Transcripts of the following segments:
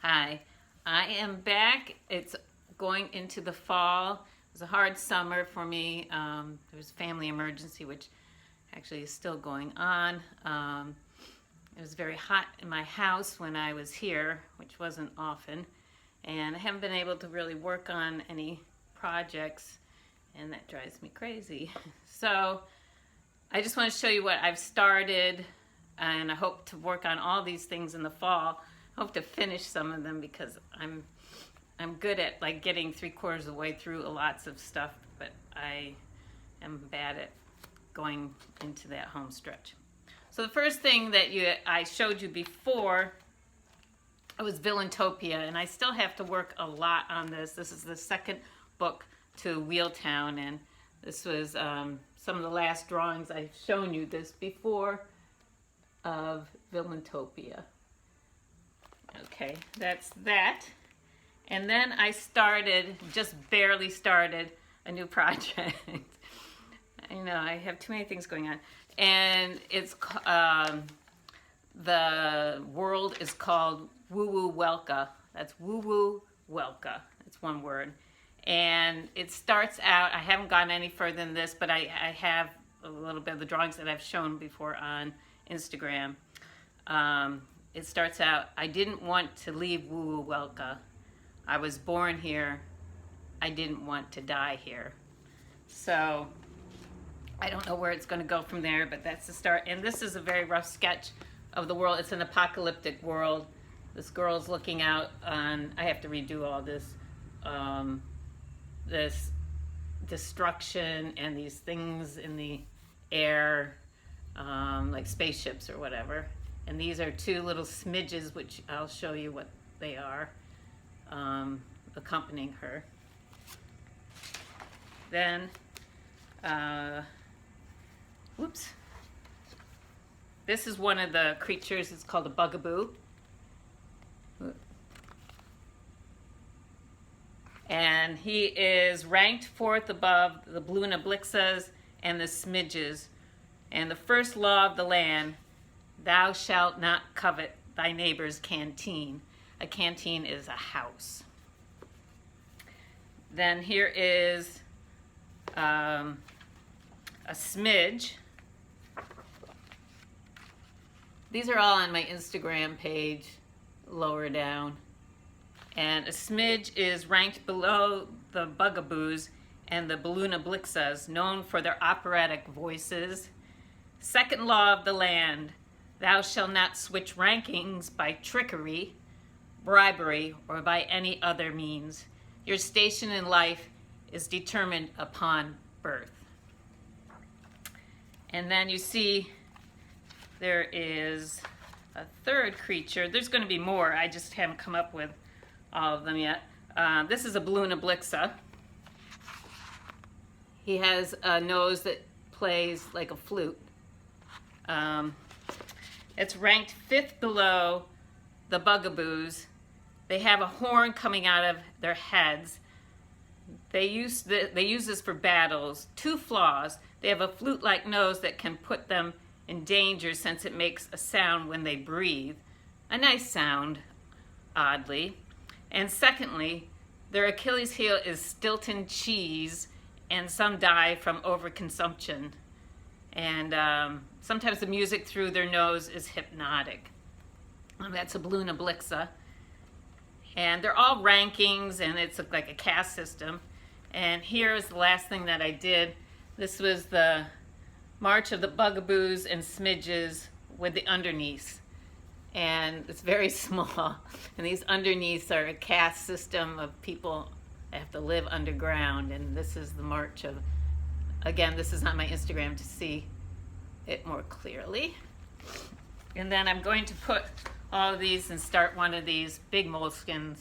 Hi, I am back. It's going into the fall. It was a hard summer for me. There was a family emergency, which actually is still going on. It was very hot in my house when I was here, which wasn't often. And I haven't been able to really work on any projects, and that drives me crazy. So I just want to show you what I've started, and I hope to work on all these things in the fall. I hope to finish some of them because I'm good at like getting 3/4 of the way through lots of stuff, but I am bad at going into that home stretch. So the first thing that I showed you before was Villaintopia, and I still have to work a lot on this. This is the second book to Wheeltown, and this was some of the last drawings. I've shown you this before of Villaintopia. Okay, that's that. And then I just barely started a new project. I know, I have too many things going on. And it's, the world is called Woo Woo Welka. That's Woo Woo Welka. It's one word. And it starts out, I haven't gone any further than this, but I have a little bit of the drawings that I've shown before on Instagram. It starts out, I didn't want to leave Woo Woo Welka. I was born here. I didn't want to die here. So I don't know where it's going to go from there, but that's the start. And this is a very rough sketch of the world. It's an apocalyptic world. This girl's looking out on, I have to redo all this, this destruction and these things in the air, like spaceships or whatever. And these are two little smidges, which I'll show you what they are, accompanying her. Then, whoops. This is one of the creatures. It's called a bugaboo. And he is ranked fourth above the Bluna and the smidges. And the first law of the land, thou shalt not covet thy neighbor's canteen. A canteen is a house. Then here is a smidge. These are all on my Instagram page, lower down. And a smidge is ranked below the bugaboos and the Bluna, known for their operatic voices. Second law of the land, thou shalt not switch rankings by trickery, bribery, or by any other means. Your station in life is determined upon birth. And then you see there is a third creature. There's going to be more. I just haven't come up with all of them yet. This is a Bluna. He has a nose that plays like a flute. It's ranked fifth below the bugaboos. They have a horn coming out of their heads. They use this for battles. Two flaws. They have a flute-like nose that can put them in danger since it makes a sound when they breathe. A nice sound, oddly. And secondly, their Achilles heel is Stilton cheese, and some die from overconsumption. And sometimes the music through their nose is hypnotic. And that's a Bluna. And they're all rankings, and it's like a caste system. And here's the last thing that I did. This was the March of the Bugaboos and Smidges with the underneaths. And it's very small. And these underneaths are a caste system of people that have to live underground. And this is the march of, again, this is on my Instagram to see it more clearly. And then I'm going to put all of these and start one of these big moleskins,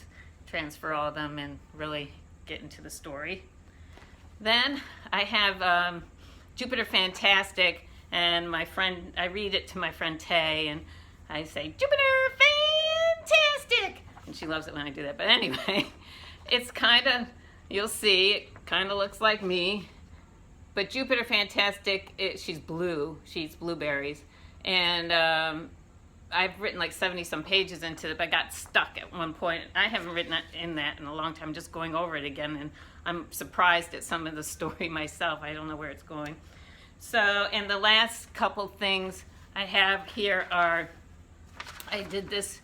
transfer all of them, and really get into the story. Then I have Jupiter Fantastic, and my friend, I read it to my friend Tay, and I say, Jupiter Fantastic! And she loves it when I do that. But anyway, it's kind of, you'll see, it kind of looks like me. But Jupiter Fantastic, she's blue. She eats blueberries. And I've written like 70 some pages into it, but I got stuck at one point. I haven't written in that in a long time, just going over it again, and I'm surprised at some of the story myself. I don't know where it's going. So, and the last couple things I have here are, I did this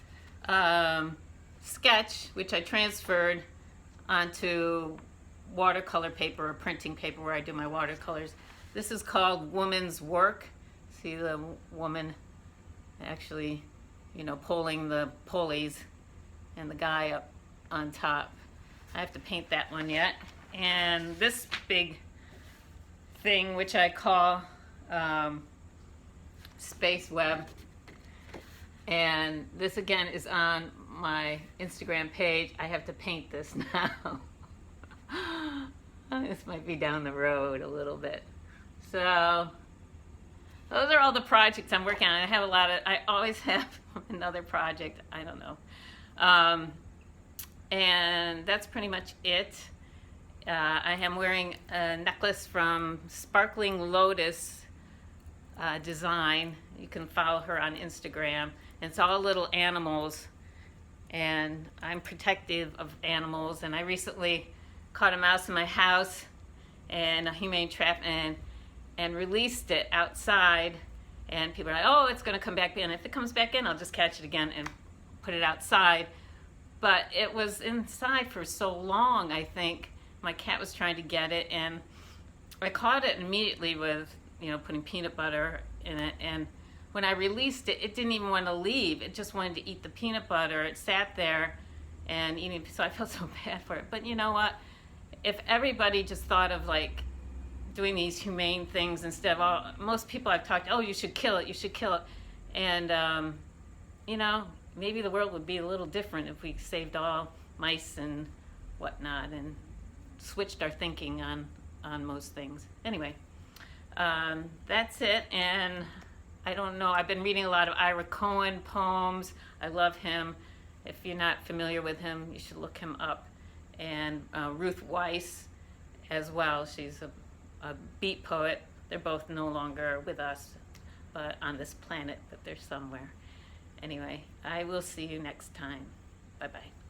sketch, which I transferred onto watercolor paper or printing paper where I do my watercolors. This is called Woman's Work. See the woman actually, pulling the pulleys and the guy up on top. I have to paint that one yet. And this big thing, which I call Space Web, and this again is on my Instagram page. I have to paint this now. This might be down the road a little bit. So those are all the projects I'm working on. I always have another project, I don't know. And that's pretty much it. I am wearing a necklace from Sparkling Lotus Design. You can follow her on Instagram. It's all little animals, and I'm protective of animals, and I recently caught a mouse in my house and a humane trap and released it outside, and people are like, oh, it's going to come back in. If it comes back in, I'll just catch it again and put it outside. But it was inside for so long, I think. My cat was trying to get it, and I caught it immediately with, putting peanut butter in it, and when I released it, it didn't even want to leave. It just wanted to eat the peanut butter. It sat there and eating, so I felt so bad for it. But you know what? If everybody just thought of like doing these humane things instead of most people I've talked to, oh, you should kill it, you should kill it. And, maybe the world would be a little different if we saved all mice and whatnot and switched our thinking on most things. Anyway, that's it. And I don't know, I've been reading a lot of Ira Cohen poems. I love him. If you're not familiar with him, you should look him up. And Ruth Weiss as well. She's a beat poet. They're both no longer with us, but on this planet, but they're somewhere. Anyway, I will see you next time. Bye-bye.